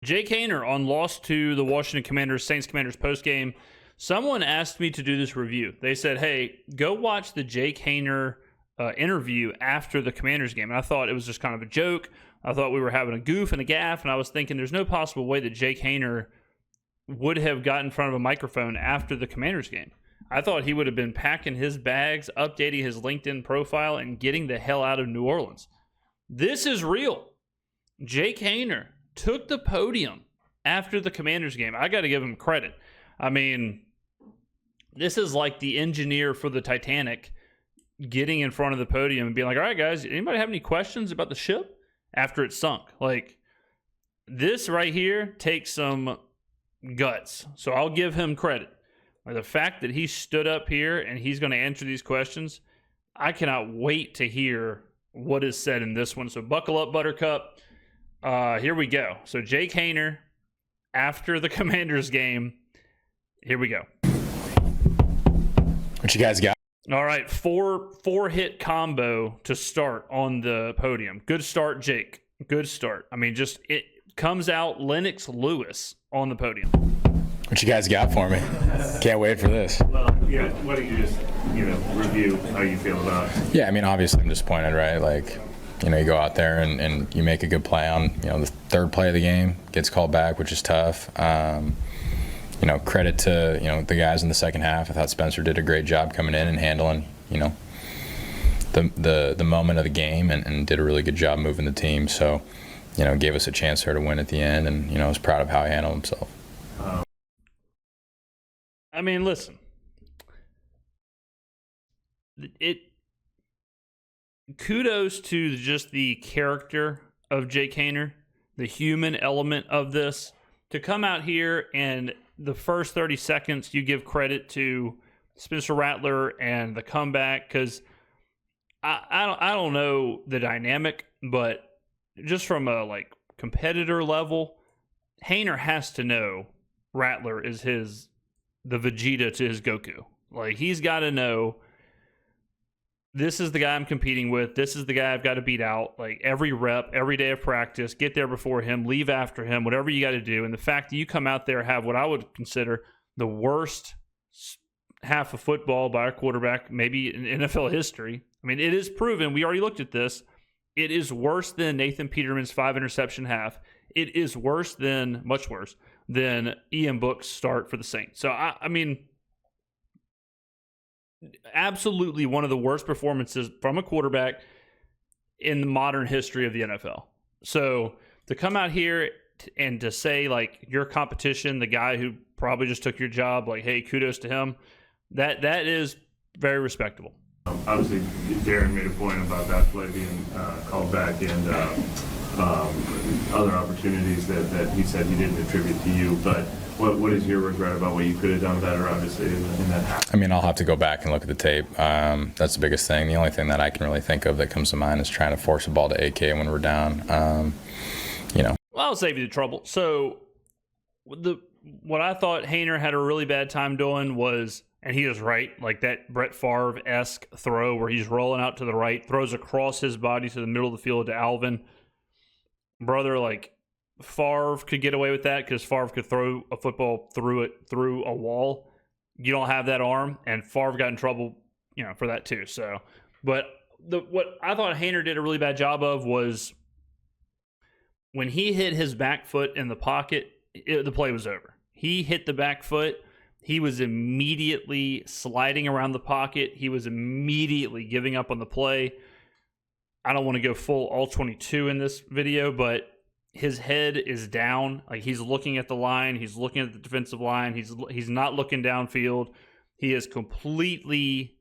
Jake Haener on loss to the Washington Commanders, Saints Commanders postgame. Someone asked me to do this review. They said, hey, go watch the Jake Haener interview after the Commanders game. And I thought it was just kind of a joke. I thought we were having a goof and a gaff, and I was thinking there's no possible way that Jake Haener would have got in front of a microphone after the Commanders game. I thought he would have been packing his bags, updating his LinkedIn profile, and getting the hell out of New Orleans. This is real. Jake Haener took the podium after the Commanders game. I got to give him credit. I mean, this is like the engineer for the Titanic getting in front of the podium and being like, all right, guys, anybody have any questions about the ship after it sunk? Like, this right here takes some guts. So I'll give him credit. Like, the fact that he stood up here and he's going to answer these questions, I cannot wait to hear what is said in this one. So buckle up, Buttercup. Here we go. So Jake Haener after the Commanders game. Here we go. What you guys got? All right, four hit combo to start on the podium. Good start, Jake. Good start. I mean, just it comes out Lennox Lewis on the podium. What you guys got for me? Can't wait for this. Well, yeah. Why don't you just review how you feel about it? Yeah, I mean, obviously I'm disappointed, right? Like, you go out there and you make a good play on, the third play of the game, gets called back, which is tough. Credit to, the guys in the second half. I thought Spencer did a great job coming in and handling, the moment of the game and did a really good job moving the team. So, gave us a chance there to win at the end, and, I was proud of how he handled himself. I mean, listen. Kudos to just the character of Jake Haener, the human element of this. To come out here and the first 30 seconds, you give credit to Spencer Rattler and the comeback, because I don't know the dynamic, but just from a competitor level, Haener has to know Rattler is the Vegeta to his Goku. Like, he's got to know, this is the guy I'm competing with. This is the guy I've got to beat out. Like, every rep, every day of practice, get there before him, leave after him, whatever you got to do. And the fact that you come out there, have what I would consider the worst half of football by a quarterback, maybe in NFL history. I mean, it is proven. We already looked at this. It is worse than Nathan Peterman's 5-interception half. It is much worse than Ian Book's start for the Saints. So, I mean, absolutely one of the worst performances from a quarterback in the modern history of the NFL. So to come out here and to say, your competition, the guy who probably just took your job, hey, kudos to him, that is very respectable. Obviously, Darren made a point about that play being called back and other opportunities that he said he didn't attribute to you. But what is your regret about what you could have done better, obviously, in that half? I mean, I'll have to go back and look at the tape. That's the biggest thing. The only thing that I can really think of that comes to mind is trying to force a ball to AK when we're down. Well, I'll save you the trouble. So what I thought Haener had a really bad time doing was, and he was right, that Brett Favre-esque throw where he's rolling out to the right, throws across his body to the middle of the field to Alvin. Brother, Favre could get away with that because Favre could throw a football through a wall. You don't have that arm, and Favre got in trouble, for that too. So, but what I thought Haener did a really bad job of was when he hit his back foot in the pocket, the play was over. He hit the back foot. He was immediately sliding around the pocket. He was immediately giving up on the play. I don't want to go full all 22 in this video, but his head is down. He's looking at the line. He's looking at the defensive line. He's not looking downfield. He is completely,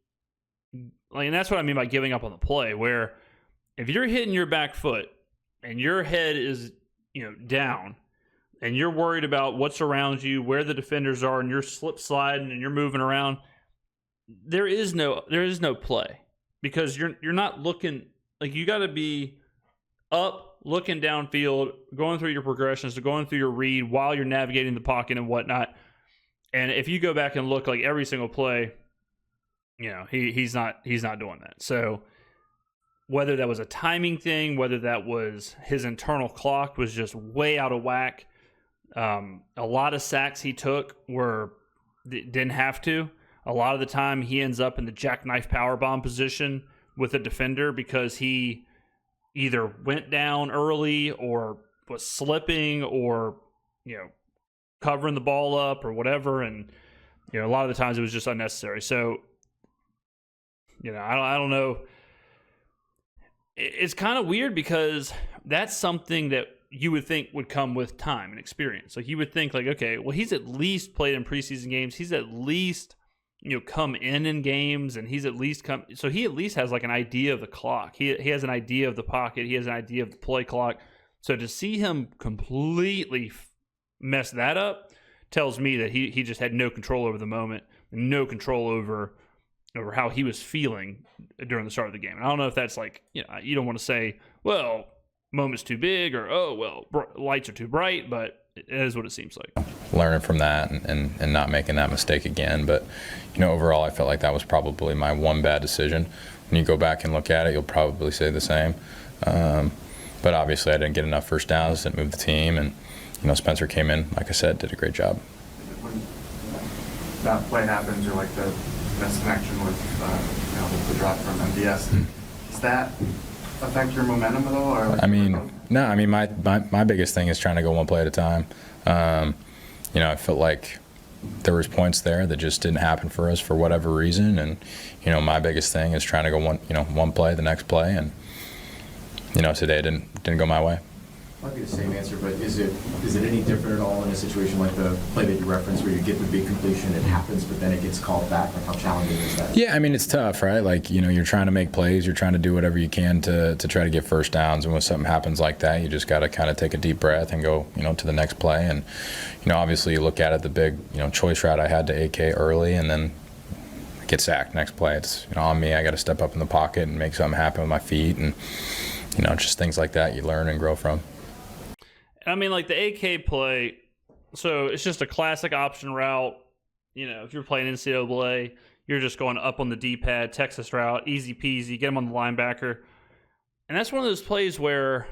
and that's what I mean by giving up on the play, where if you're hitting your back foot and your head is, down, and you're worried about what's around you, where the defenders are, and you're slip sliding and you're moving around, there is no play, because you're not looking. You got to be up, looking downfield, going through your progressions, going through your read while you're navigating the pocket and whatnot. And if you go back and look every single play, he's not doing that. So whether that was a timing thing, whether that was his internal clock was just way out of whack, A lot of sacks he took didn't have to. A lot of the time he ends up in the jackknife powerbomb position with a defender because he either went down early or was slipping or, covering the ball up or whatever. And, a lot of the times it was just unnecessary. So, I don't know. It's kind of weird because that's something that you would think would come with time and experience. Like, you would think, like, okay, well, he's at least played in preseason games. He's at least, come in games, and he's at least come. So he at least has like an idea of the clock. He has an idea of the pocket. He has an idea of the play clock. So to see him completely mess that up tells me that he just had no control over the moment, no control over how he was feeling during the start of the game. And I don't know if that's like, you don't want to say, well, moment's too big, or, oh, well, lights are too bright, but it is what it seems like. Learning from that and not making that mistake again. But, overall, I felt like that was probably my one bad decision. When you go back and look at it, you'll probably say the same. But obviously I didn't get enough first downs, didn't move the team, and, Spencer came in, like I said, did a great job. When that play happens, or like the misconnection with the drop from MVS, does that affect your momentum at all? Or My biggest thing is trying to go one play at a time. I felt like there was points there that just didn't happen for us for whatever reason, and my biggest thing is trying to go one play, the next play, and today it didn't go my way. Might be the same answer, but is it any different at all in a situation like the play that you referenced where you get the big completion, it happens, but then it gets called back? Like, how challenging is that? Yeah, it's tough, right? Like, you're trying to make plays, you're trying to do whatever you can to try to get first downs, and when something happens like that, you just got to kind of take a deep breath and go, to the next play. And, obviously you look at it, the big, choice route I had to AK early, and then get sacked next play. It's, on me. I got to step up in the pocket and make something happen with my feet, and, just things like that you learn and grow from. Like the AK play, so it's just a classic option route. If you're playing NCAA, you're just going up on the D-pad, Texas route, easy peasy, get him on the linebacker. And that's one of those plays where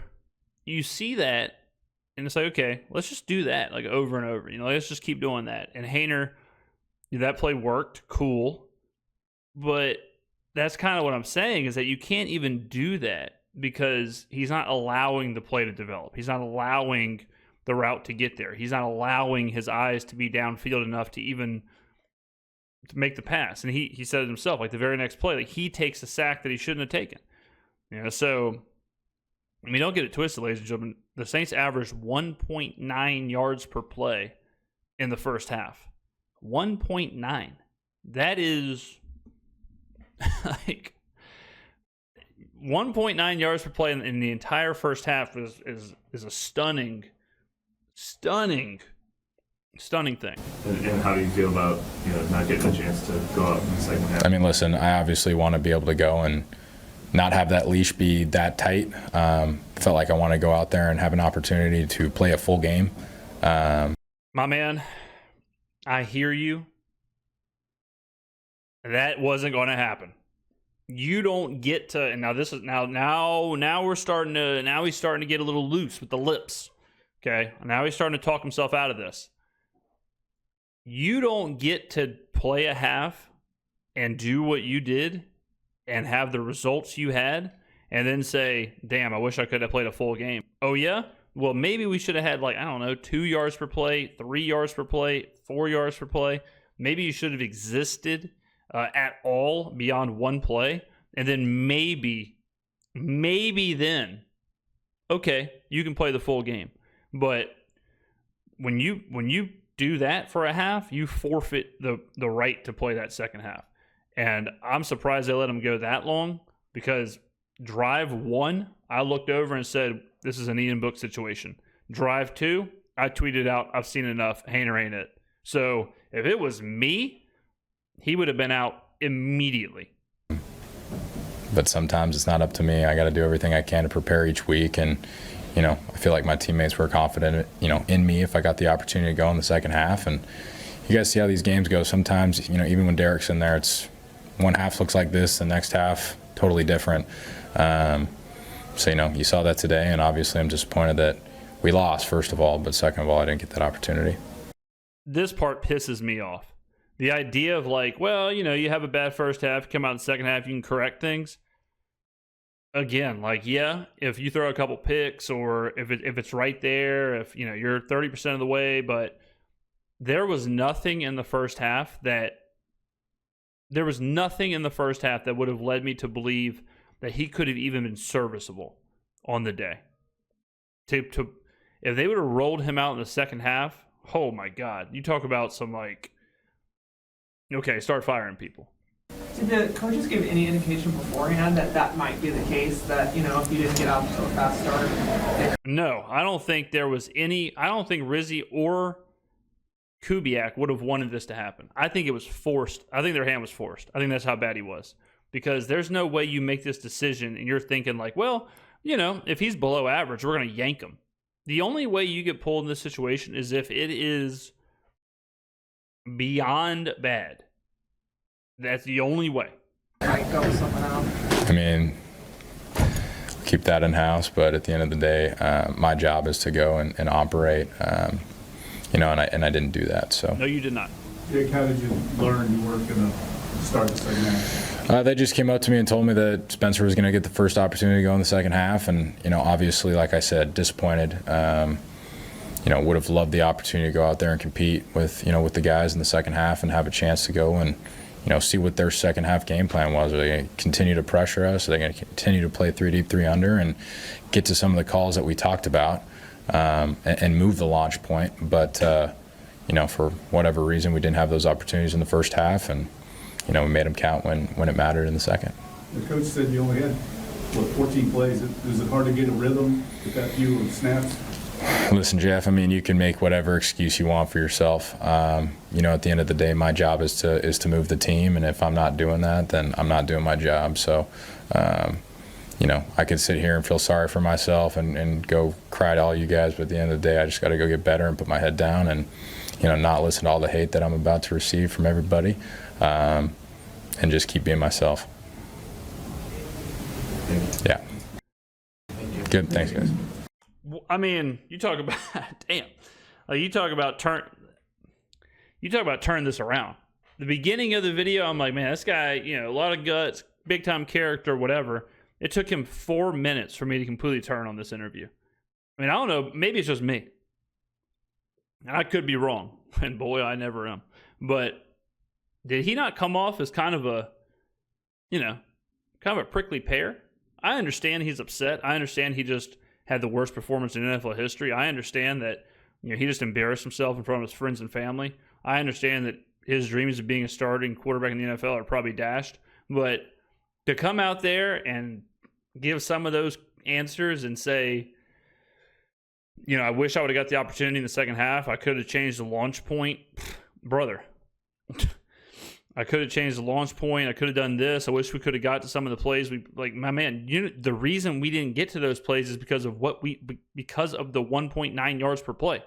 you see that, and it's like, okay, let's just do that, like, over and over. Let's just keep doing that. And Haener, that play worked, cool. But that's kind of what I'm saying, is that you can't even do that, because he's not allowing the play to develop. He's not allowing the route to get there. He's not allowing his eyes to be downfield enough to even to make the pass. And he said it himself, like the very next play, like he takes a sack that he shouldn't have taken. So, don't get it twisted, ladies and gentlemen. The Saints averaged 1.9 yards per play in the first half. 1.9. That is like 1.9 yards per play in the entire first half is a stunning thing. And how do you feel about not getting a chance to go out in the second half? Listen, I obviously want to be able to go and not have that leash be that tight. Felt like I want to go out there and have an opportunity to play a full game. My man, I hear you. That wasn't going to happen. You don't get to, and now this is now we're starting to, now he's starting to get a little loose with the lips. Okay, now he's starting to talk himself out of this. You don't get to play a half and do what you did and have the results you had and then say, damn, I wish I could have played a full game. Oh yeah? Well, maybe we should have had 2 yards per play, 3 yards per play, 4 yards per play. Maybe you should have existed at all beyond one play, and then maybe then, okay, you can play the full game. But when you do that for a half, you forfeit the right to play that second half. And I'm surprised they let him go that long, because drive 1, I looked over and said, this is an Ian Book situation. Drive 2, I tweeted out, I've seen enough, Haener ain't it. So if it was me, he would have been out immediately. But sometimes it's not up to me. I got to do everything I can to prepare each week, and I feel like my teammates were confident, in me if I got the opportunity to go in the second half. And you guys see how these games go. Sometimes, even when Derek's in there, it's one half looks like this, the next half totally different. So you saw that today, and obviously I'm disappointed that we lost, first of all, but second of all, I didn't get that opportunity. This part pisses me off. The idea of like, well, you have a bad first half, come out in the second half, you can correct things. Again, like, yeah, if you throw a couple picks or if it's right there, if you're 30% of the way, but there was nothing in the first half that would have led me to believe that he could have even been serviceable on the day. If they would have rolled him out in the second half, oh my God, you talk about some like, okay, start firing people. Did the coaches give any indication beforehand that might be the case, that, if you didn't get off to a fast start? No, I don't think there was any. I don't think Rizzi or Kubiak would have wanted this to happen. I think it was forced. I think their hand was forced. I think that's how bad he was. Because there's no way you make this decision and you're thinking like, well, if he's below average, we're going to yank him. The only way you get pulled in this situation is if it is beyond bad. That's the only way. Might go with someone else. I mean, keep that in-house, but at the end of the day, my job is to go and operate, and I didn't do that. So. No, you did not. Jake, how did you learn you weren't going to start the second half? They just came up to me and told me that Spencer was going to get the first opportunity to go in the second half, and obviously, like I said, disappointed. Would have loved the opportunity to go out there and compete with the guys in the second half and have a chance to go and see what their second half game plan was. Are they going to continue to pressure us? Are they going to continue to play 3 deep, 3 under, and get to some of the calls that we talked about and move the launch point? But for whatever reason, we didn't have those opportunities in the first half, and we made them count when it mattered in the second. The coach said you only had 14 plays. Is it hard to get a rhythm with that few of snaps? Listen, Jeff, I mean, you can make whatever excuse you want for yourself. At the end of the day, my job is to move the team, and if I'm not doing that, then I'm not doing my job. So, I could sit here and feel sorry for myself and go cry to all you guys, but at the end of the day, I just got to go get better and put my head down and, not listen to all the hate that I'm about to receive from everybody, and just keep being myself. Yeah. Good. Thanks, guys. I mean, you talk about you talk about turn this around. The beginning of the video, I'm like, man, this guy, a lot of guts, big time character, whatever. It took him 4 minutes for me to completely turn on this interview. I mean, I don't know, maybe it's just me. I could be wrong, and boy, I never am. But did he not come off as kind of a prickly pear? I understand he's upset. I understand he just had the worst performance in NFL history. I understand that he just embarrassed himself in front of his friends and family. I understand that his dreams of being a starting quarterback in the NFL are probably dashed. But to come out there and give some of those answers and say, I wish I would have got the opportunity in the second half. I could have changed the launch point. Brother. I could have changed the launch point. I could have done this. I wish we could have got to some of the plays. My man, the reason we didn't get to those plays is because of because of the 1.9 yards per play.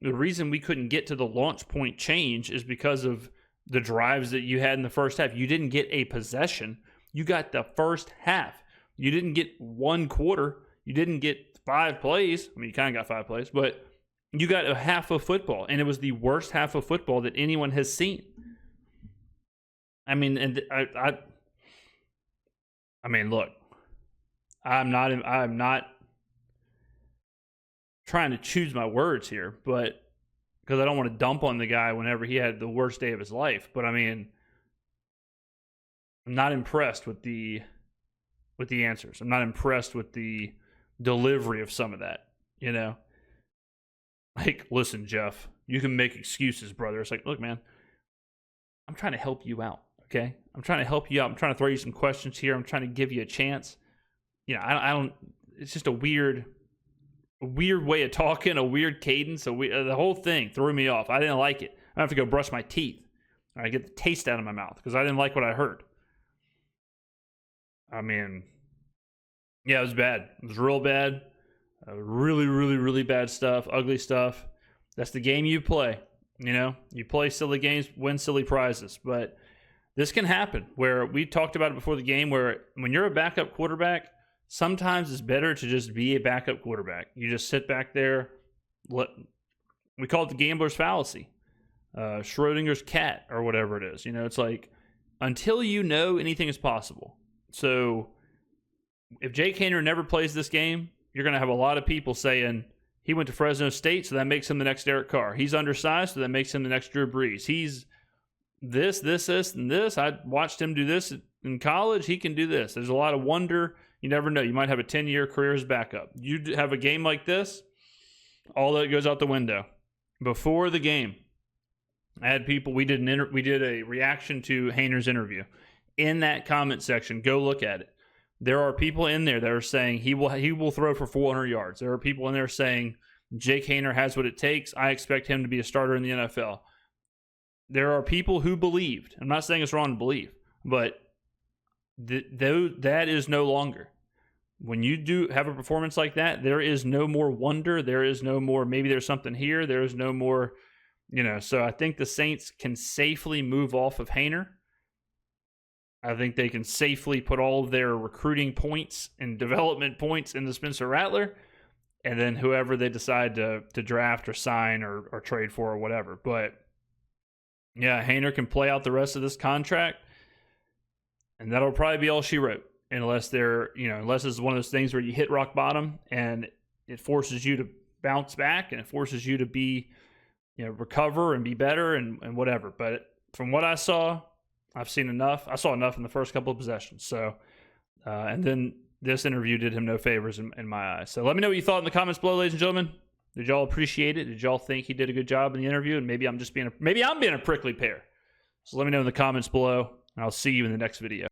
The reason we couldn't get to the launch point change is because of the drives that you had in the first half. You didn't get a possession. You got the first half. You didn't get one quarter. You didn't get 5 plays. I mean, you kind of got 5 plays, but you got a half of football, and it was the worst half of football that anyone has seen. I mean, and I mean, look, I'm not trying to choose my words here, but because I don't want to dump on the guy whenever he had the worst day of his life. But I mean, I'm not impressed with the answers. I'm not impressed with the delivery of some of that. Like, listen, Jeff, you can make excuses, brother. It's like, look, man, I'm trying to help you out. Okay, I'm trying to help you out. I'm trying to throw you some questions here. I'm trying to give you a chance. I don't. It's just a weird way of talking, a weird cadence. The whole thing threw me off. I didn't like it. I have to go brush my teeth. I get the taste out of my mouth because I didn't like what I heard. I mean, yeah, it was bad. It was real bad. Really, really, really bad stuff. Ugly stuff. That's the game you play. You play silly games, win silly prizes, but this can happen where we talked about it before the game where when you're a backup quarterback, sometimes it's better to just be a backup quarterback. You just sit back there. We call it the gambler's fallacy, Schrodinger's cat, or whatever it is. You know, it's like until you know, anything is possible. So if Jake Haener never plays this game, you're going to have a lot of people saying he went to Fresno State, so that makes him the next Derek Carr. He's undersized, so that makes him the next Drew Brees. He's this, and this. I watched him do this in college. He can do this. There's a lot of wonder. You never know. You might have a 10-year career as backup. You have a game like this, all that goes out the window. Before the game, I had people. We did a reaction to Haener's interview. In that comment section, go look at it. There are people in there that are saying he will throw for 400 yards. There are people in there saying Jake Haener has what it takes. I expect him to be a starter in the NFL. There are people who believed. I'm not saying it's wrong to believe, but that is no longer. When you do have a performance like that, there is no more wonder. There is no more, maybe there's something here. There is no more, so I think the Saints can safely move off of Haener. I think they can safely put all of their recruiting points and development points into Spencer Rattler, and then whoever they decide to draft or sign or trade for or whatever. But, yeah, Haener can play out the rest of this contract, and that'll probably be all she wrote, unless unless it's one of those things where you hit rock bottom and it forces you to bounce back and it forces you to be, recover and be better and whatever. But from what I saw, I've seen enough. I saw enough in the first couple of possessions. So, and then this interview did him no favors in my eyes. So let me know what you thought in the comments below, ladies and gentlemen. Did y'all appreciate it? Did y'all think he did a good job in the interview? And maybe I'm being a prickly pear. So let me know in the comments below, and I'll see you in the next video.